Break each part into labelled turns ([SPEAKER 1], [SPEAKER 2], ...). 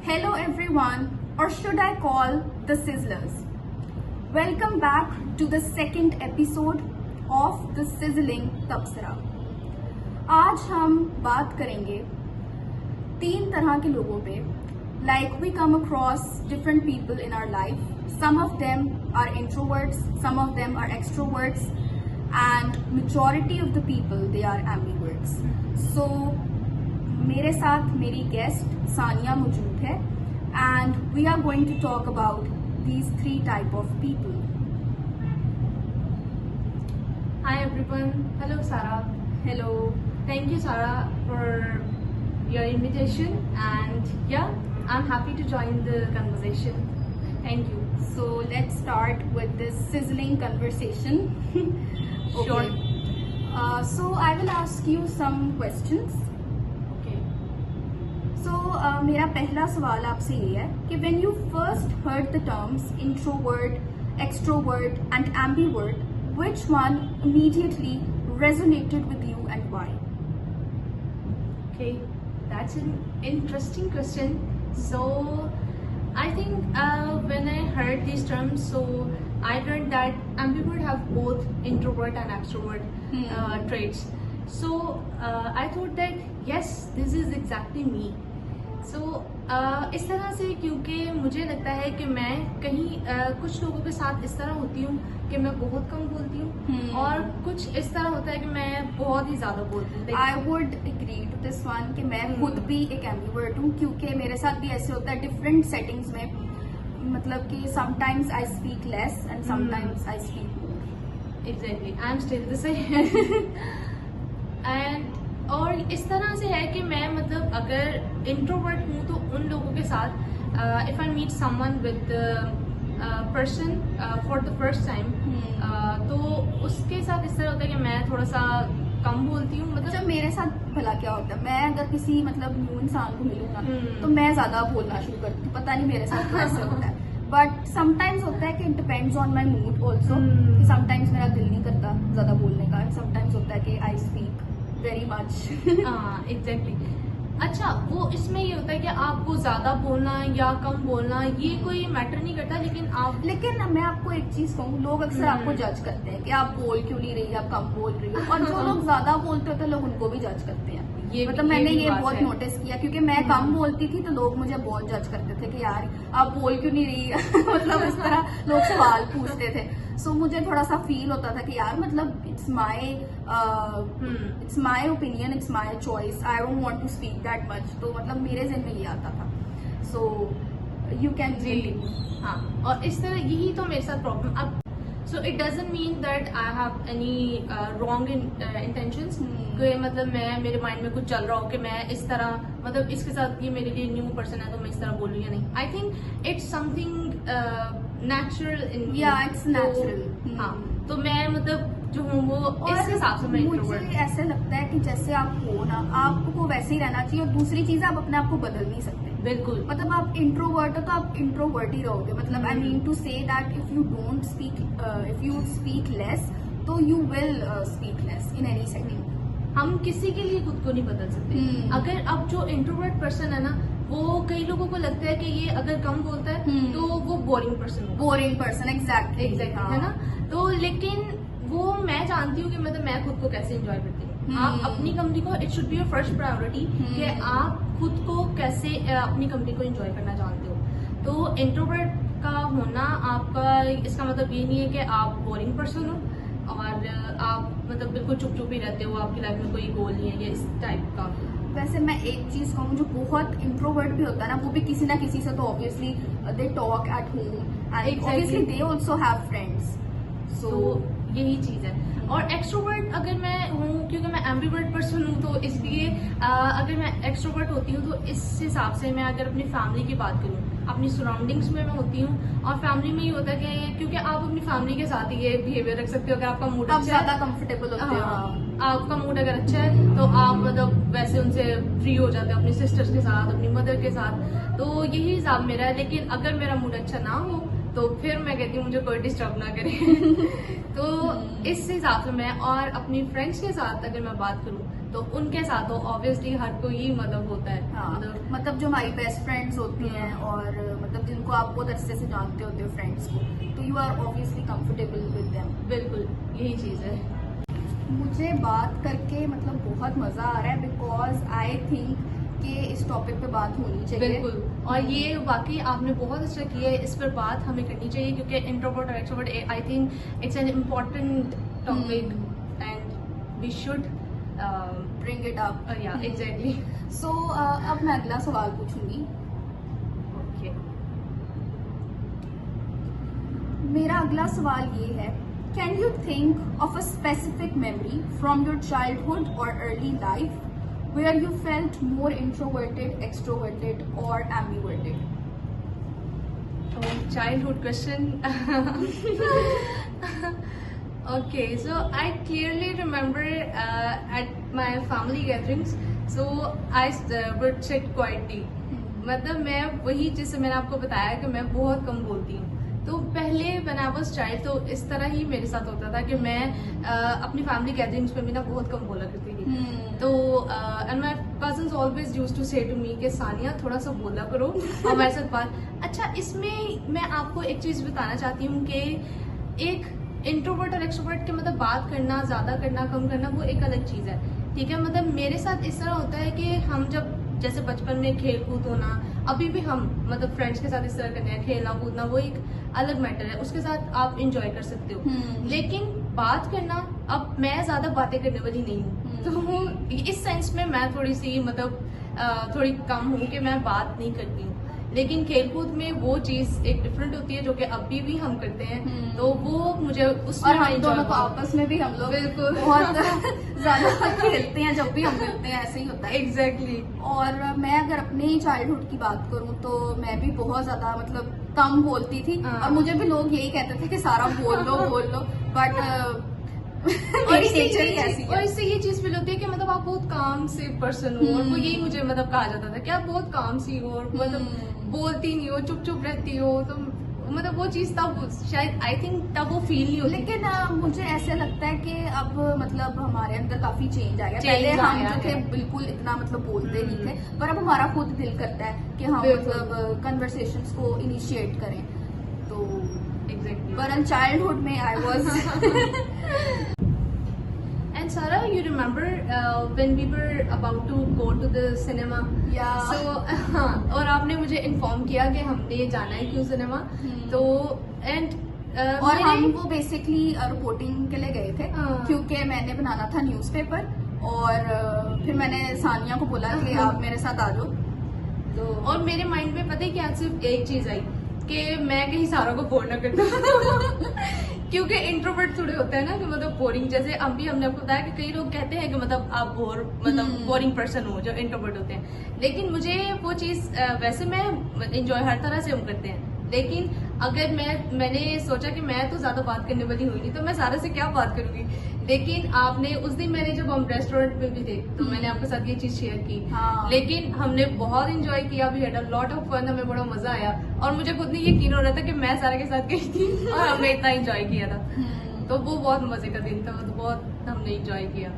[SPEAKER 1] Hello everyone, or should I call the Sizzlers? Welcome back to the second episode of the Sizzling Tapsara. आज हम बात करेंगे 3 तरह के लोगों पे. Like we come across different people in our life. Some of them are introverts, some of them are extroverts, and majority of the people they are ambiverts. So मेरे साथ मेरी गेस्ट सानिया मौजूद है and we are going to talk about these 3 type of people.
[SPEAKER 2] Hi everyone. Hello Sarah.
[SPEAKER 1] Hello.
[SPEAKER 2] Thank you Sarah for your invitation and yeah, I'm happy to join the conversation. Thank you.
[SPEAKER 1] So let's start with this sizzling conversation.
[SPEAKER 2] Sure.
[SPEAKER 1] So I will ask you some questions.
[SPEAKER 2] Okay.
[SPEAKER 1] So मेरा पहला सवाल आपसे ये है कि when you first heard the terms introvert, extrovert and ambivert, which one immediately resonated with you and why?
[SPEAKER 2] Okay. That's an interesting question. So I think when I heard these terms, so I learned that ambivert have both introvert and extrovert traits. So I thought that yes, this is exactly me. So इस तरह से क्योंकि मुझे लगता है कि मैं कहीं कुछ लोगों के साथ इस तरह होती हूँ कि मैं बहुत कम बोलती हूँ और कुछ इस तरह होता है कि मैं बहुत ही ज्यादा बोलती हूँ.
[SPEAKER 1] I would agree to this one कि मैं खुद भी एक ambivert हूँ क्योंकि मेरे साथ भी ऐसे होता है different settings में. मतलब कि sometimes I speak less and sometimes I speak more.
[SPEAKER 2] Exactly. I'm still the same. And और इस तरह से है कि मैं मतलब अगर इंट्रोवर्ट हूँ तो उन लोगों के साथ if I meet someone with person for the first time तो उसके साथ इस तरह होता है कि मैं थोड़ा सा कम बोलती हूँ. मतलब
[SPEAKER 1] जब मेरे साथ भला क्या होता है, मैं अगर किसी मतलब न्यू इंसान को मिलूँ ना तो मैं ज्यादा बोलना शुरू करती हूँ. पता नहीं मेरे साथ क्यों ऐसे होता है. बट समटाइम्स होता है कि it depends on my mood also. Sometimes मेरा दिल नहीं करता ज्यादा बोलने का. समटाइम्स होता है कि आई स्पीक वेरी मच.
[SPEAKER 2] हाँ एग्जैक्टली. अच्छा, वो इसमें ये होता है कि आपको ज्यादा बोलना या कम बोलना ये कोई मैटर नहीं करता,
[SPEAKER 1] लेकिन मैं आपको एक चीज कहूँ, लोग अक्सर आपको जज करते हैं कि आप बोल क्यों नहीं रही, आप कम बोल रही हो. और जो लोग ज्यादा बोलते होते हैं लोग उनको भी जज करते हैं. मतलब मैंने ये बहुत नोटिस किया क्योंकि मैं कम बोलती थी तो लोग मुझे बहुत जज करते थे कि यार आप बोल क्यों नहीं रही. मतलब इस तरह लोग सवाल पूछते थे. सो मुझे थोड़ा सा फील होता था कि यार मतलब it's my opinion, it's my choice, I don't want to speak that much. तो मतलब मेरे ज़हन में ये आता था. सो यू कैन
[SPEAKER 2] जी. हाँ, और इस तरह यही तो मेरे साथ प्रॉब्लम. अब so it doesn't mean that I have any wrong intentions. मतलब मेरे माइंड में कुछ चल रहा हो कि मैं इस तरह मतलब इसके साथ ये मेरे लिए न्यू पर्सन है तो मैं इस तरह बोलूँ या नहीं. आई think it's something natural in.
[SPEAKER 1] It's natural.
[SPEAKER 2] हाँ, तो मैं मतलब जो हूँ वो इस हिसाब से मैं
[SPEAKER 1] मुझे ऐसे लगता है कि जैसे आप हो ना, आपको वैसे ही रहना चाहिए. और दूसरी चीज आप अपने आप को बदल नहीं सकते.
[SPEAKER 2] बिल्कुल.
[SPEAKER 1] मतलब आप इंट्रोवर्ट हो तो आप इंट्रोवर्ट ही रहोगे. मतलब I mean to say that if you don't speak, if you speak less तो you will speak less in any setting.
[SPEAKER 2] हम किसी के लिए खुद को नहीं बदल सकते. अगर अब जो इंट्रोवर्ट पर्सन है ना, वो कई लोगों को लगता है कि ये अगर कम बोलता है तो वो बोरिंग पर्सन
[SPEAKER 1] एग्जैक्टली
[SPEAKER 2] है ना. तो लेकिन वो मैं जानती हूँ कि मतलब मैं खुद को कैसे एंजॉय करती हूँ. आप अपनी कंपनी को, it should be your first priority कि आप खुद को कैसे अपनी कंपनी को एंजॉय करना जानते हो. तो इंट्रोवर्ट का होना आपका इसका मतलब ये नहीं है कि आप बोरिंग पर्सन हो और आप मतलब बिल्कुल चुप चुप ही रहते हो, आपकी लाइफ में कोई गोल नहीं है या इस टाइप का.
[SPEAKER 1] वैसे मैं एक चीज कहूँ, जो बहुत इंट्रोवर्ट भी होता है ना, वो भी किसी ना किसी से तो obviously they talk at home and obviously they also have friends.
[SPEAKER 2] So यही चीज है. और एक्सट्रोवर्ट अगर मैं हूँ, क्योंकि मैं एम्बिवर्ट पर्सन हूँ, तो इसलिए अगर मैं एक्सट्रोवर्ट होती हूँ तो इस हिसाब से मैं अगर अपनी फैमिली की बात करूँ, अपनी सराउंडिंग्स में मैं होती हूँ. और फैमिली में ही होता है कि क्योंकि आप अपनी फैमिली के साथ ही ये बिहेवियर रख सकते हो अगर आपका मूड अच्छा
[SPEAKER 1] ज्यादा कंफर्टेबल होते हो.
[SPEAKER 2] आपका मूड अगर अच्छा है तो आप मतलब वैसे उनसे फ्री हो जाते हो, अपनी सिस्टर्स के साथ, अपनी मदर के साथ. तो यही हिसाब मेरा है. लेकिन अगर मेरा मूड अच्छा ना हो तो फिर मैं कहती हूँ मुझे कोई डिस्टर्ब ना करे. तो इस हिसाब से मैं, और अपनी फ्रेंड्स के साथ अगर मैं बात करूँ तो उनके साथ तो ऑब्वियसली हर कोई ही मतलब होता है।
[SPEAKER 1] हाँ, मतलब जो हमारी बेस्ट फ्रेंड्स होती हैं और मतलब जिनको आप बहुत अच्छे से जानते होते हो फ्रेंड्स को, तो you are obviously comfortable with them.
[SPEAKER 2] बिल्कुल यही चीज़ है।
[SPEAKER 1] मुझे बात करके मतलब बहुत मजा आ रहा है, बिकॉज आई थिंक कि इस टॉपिक पे बात होनी चाहिए।
[SPEAKER 2] बिल्कुल, और ये वाकई आपने बहुत अच्छा किया है, इस पर बात हमें करनी चाहिए क्योंकि इंट्रोवर्ट और extrovert I think it's an important topic and we should
[SPEAKER 1] bring it up.
[SPEAKER 2] या एग्जैक्टली।
[SPEAKER 1] सो अब मैं अगला सवाल पूछूंगी।
[SPEAKER 2] ओके,
[SPEAKER 1] मेरा अगला सवाल ये है, can you think of a specific memory from your childhood or early life where you felt more introverted, extroverted or ambiverted?
[SPEAKER 2] childhood question. Okay, so I clearly remember at my family gatherings, so I would sit quietly. मतलब मैं वही जिससे मैंने आपको बताया कि मैं बहुत कम बोलती हूँ। तो पहले when I was child तो इस तरह ही मेरे साथ होता था कि मैं अपनी फैमिली गैदरिंग्स में भी ना बहुत कम बोला करती थी। तो and my cousins always used to say to me कि सानिया थोड़ा सा बोला करो और मेरे साथ बात। अच्छा, इसमें मैं आपको एक चीज बताना चाहती हूँ कि एक इंट्रोवर्ट और एक्सट्रोवर्ट के मतलब बात करना, ज्यादा करना, कम करना, वो एक अलग चीज है। ठीक है, मतलब मेरे साथ इस तरह होता है कि हम जब जैसे बचपन में खेल कूद होना, अभी भी हम मतलब फ्रेंड्स के साथ इस तरह करते हैं, खेलना कूदना वो एक अलग मैटर है, उसके साथ आप इंजॉय कर सकते हो। लेकिन बात करना, अब मैं ज्यादा बातें करने वाली नहीं हूँ, तो इस सेंस में मैं थोड़ी सी मतलब थोड़ी कम हूँ कि मैं बात नहीं करती हूँ। लेकिन खेलकूद में वो चीज एक डिफरेंट होती है जो कि अभी भी हम करते हैं, तो वो मुझे उसमें
[SPEAKER 1] और हम दोनों को आपस में भी हम लोग
[SPEAKER 2] बिल्कुल
[SPEAKER 1] बहुत ज्यादा खेलते हैं, जब भी हम मिलते हैं ऐसे ही होता है।
[SPEAKER 2] एग्जैक्टली।
[SPEAKER 1] और मैं अगर अपने ही चाइल्डहुड की बात करूं तो मैं भी बहुत ज्यादा मतलब कम बोलती थी, और मुझे भी लोग यही कहते थे कि सारा बोल लो, बट
[SPEAKER 2] और इससे ये चीज फील होती है कि मतलब आप बहुत काम से पर्सन हो, और वो यही मुझे मतलब कहा जाता था कि आप बहुत काम सी हो और मतलब बोलती नहीं हो, चुप चुप रहती हो, तो मतलब वो चीज तब शायद आई थिंक तब वो फील नहीं होती।
[SPEAKER 1] लेकिन मुझे ऐसे लगता है कि अब मतलब हमारे अंदर काफी चेंज आ गया। पहले हम जो थे बिल्कुल इतना मतलब बोलते नहीं थे, पर अब हमारा खुद दिल करता है कि हम मतलब कन्वर्सेशंस को इनिशिएट करें। तो
[SPEAKER 2] एग्जैक्टली,
[SPEAKER 1] पर इन चाइल्डहुड में I was
[SPEAKER 2] And Sarah, you remember when we were about to go to the cinema?
[SPEAKER 1] Yeah.
[SPEAKER 2] So और आपने मुझे इन्फॉर्म किया कि हमने जाना है क्यों सिनेमा। तो एंड
[SPEAKER 1] और हम वो बेसिकली रिपोर्टिंग के लिए गए थे, क्योंकि मैंने बनाना था न्यूज़पेपर, और फिर मैंने सानिया को बोला कि आप मेरे साथ आ जाओ। तो
[SPEAKER 2] और मेरे माइंड में पता है क्या, सिर्फ एक चीज आई कि मैं कहीं सारा को बोर न कर दूं क्योंकि इंट्रोवर्ट थोड़े होते हैं ना कि मतलब बोरिंग, जैसे अभी हमने आपको बताया कि कई लोग कहते हैं कि मतलब आप बोरिंग पर्सन हो जो इंट्रोवर्ट होते हैं। लेकिन मुझे वो चीज वैसे मैं एंजॉय हर तरह से हम करते हैं, लेकिन अगर मैंने सोचा कि मैं तो ज्यादा बात करने वाली हुई नहीं, तो मैं सारा से क्या बात करूंगी। लेकिन आपने उस दिन मैंने जब हम रेस्टोरेंट में भी थे तो मैंने आपके साथ ये चीज शेयर की। लेकिन हमने बहुत एंजॉय किया, we had a lot of fun, हमें बड़ा मजा आया, और मुझे खुद नहीं यकीन हो रहा था कि मैं सारे के साथ गई थी और हमने इतना एंजॉय किया था। तो वो बहुत मजे का दिन था, तो बहुत हमने एंजॉय किया।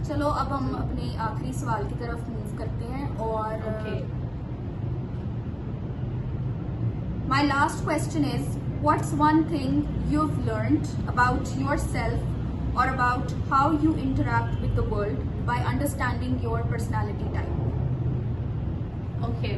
[SPEAKER 1] चलो अब हम अपने आखिरी सवाल की तरफ मूव करते हैं, और my last question is, what's one thing you've learned about yourself or about how you interact with the world by understanding your personality type?
[SPEAKER 2] Okay,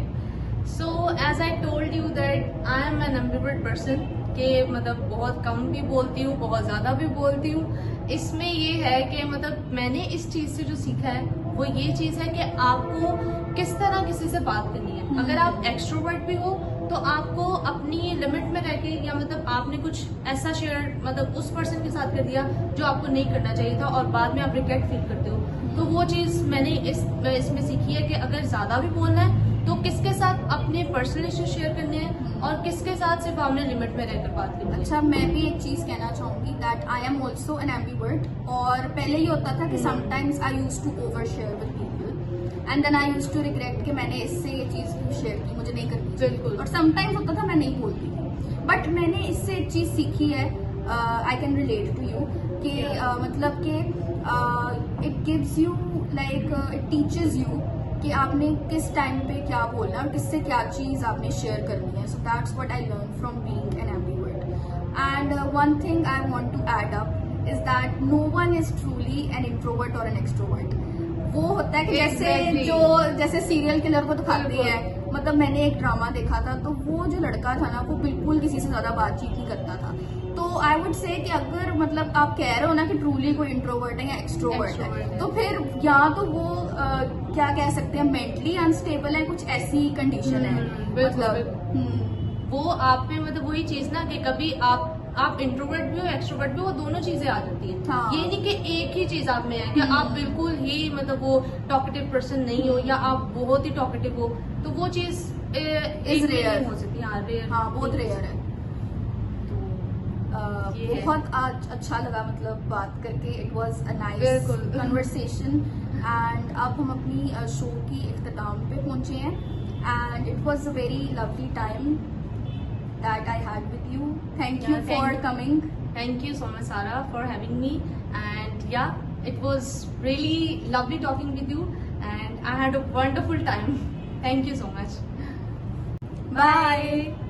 [SPEAKER 2] so as I told you that I am an ambivert person, कि मतलब बहुत कम भी बोलती हूँ, बहुत ज्यादा भी बोलती हूँ। इसमें ये है कि मतलब मैंने इस चीज से जो सीखा है वो ये चीज है कि आपको किस तरह किसी से बात करनी है। अगर आप एक्सट्रोवर्ट भी हो तो आपको अपनी लिमिट में रह के, या मतलब आपने कुछ ऐसा शेयर मतलब उस पर्सन के साथ कर दिया जो आपको नहीं करना चाहिए था, और बाद में आप रिग्रेट फील करते हो, तो वो चीज मैंने इसमें सीखी है कि अगर ज्यादा भी बोलना है तो किसके साथ अपने पर्सनल इश्यू शेयर करने हैं और किसके साथ सिर्फ आपने लिमिट में रहकर बात करनी है।
[SPEAKER 1] अच्छा, मैं भी एक चीज कहना चाहूंगी that I am also an ambivert, और पहले ये होता था कि sometimes I used to over share with people and then I used to regret कि मैंने इससे ये चीज क्यों शेयर की, मुझे नहीं करनी।
[SPEAKER 2] बिल्कुल।
[SPEAKER 1] और समटाइम्स होता था मैं नहीं बोलती थी, बट मैंने इससे एक चीज सीखी है I can relate to you कि मतलब कि it gives you like it teaches you कि आपने किस टाइम पे क्या बोलना है और किससे क्या चीज़ आपने शेयर करनी है. So that's what I learn from being an ambivert. And one thing I want to add up is that no one is truly an introvert और एन एक्सट्रोवर्ट. वो होता है कि जैसे सीरियल किलर को दिखाते हैं. मतलब मैंने एक ड्रामा देखा था, तो वो जो लड़का था ना, वो बिल्कुल किसी से ज्यादा बातचीत नहीं करता था. तो आई वुड से कि अगर मतलब आप कह रहे हो ना कि ट्रूली कोई इंट्रोवर्ट है या एक्सट्रोवर्ट है, तो फिर या तो वो क्या कह सकते हैं, मेंटली अनस्टेबल है, कुछ ऐसी कंडीशन है. मतलब
[SPEAKER 2] वो आप पे मतलब वही चीज ना कि कभी आप इंट्रोवर्ट भी हो एक्सट्रोवर्ट भी हो, वो दोनों चीजें आ जाती है.
[SPEAKER 1] हाँ.
[SPEAKER 2] ये नहीं कि एक ही चीज आप में है कि आप बिल्कुल ही मतलब वो टॉकेटिव पर्सन नहीं हो या आप बहुत ही टॉकेटिव हो, तो वो चीज
[SPEAKER 1] इज रेयर
[SPEAKER 2] हो सकती है. रेयर,
[SPEAKER 1] हाँ, बहुत रेयर है.
[SPEAKER 2] ये है.
[SPEAKER 1] बहुत आज अच्छा लगा मतलब बात करके. इट वॉज अ नाइस
[SPEAKER 2] बिल्कुल.
[SPEAKER 1] कन्वर्सेशन. एंड अब हम अपनी शो की इख्तिताम पे पहुंचे हैं. And it was a very lovely time that I had with you. Thank you for coming.
[SPEAKER 2] Thank you so much, Sarah, for having me. And yeah, it was really lovely talking with you, and I had a wonderful time. Thank you so much.
[SPEAKER 1] Bye.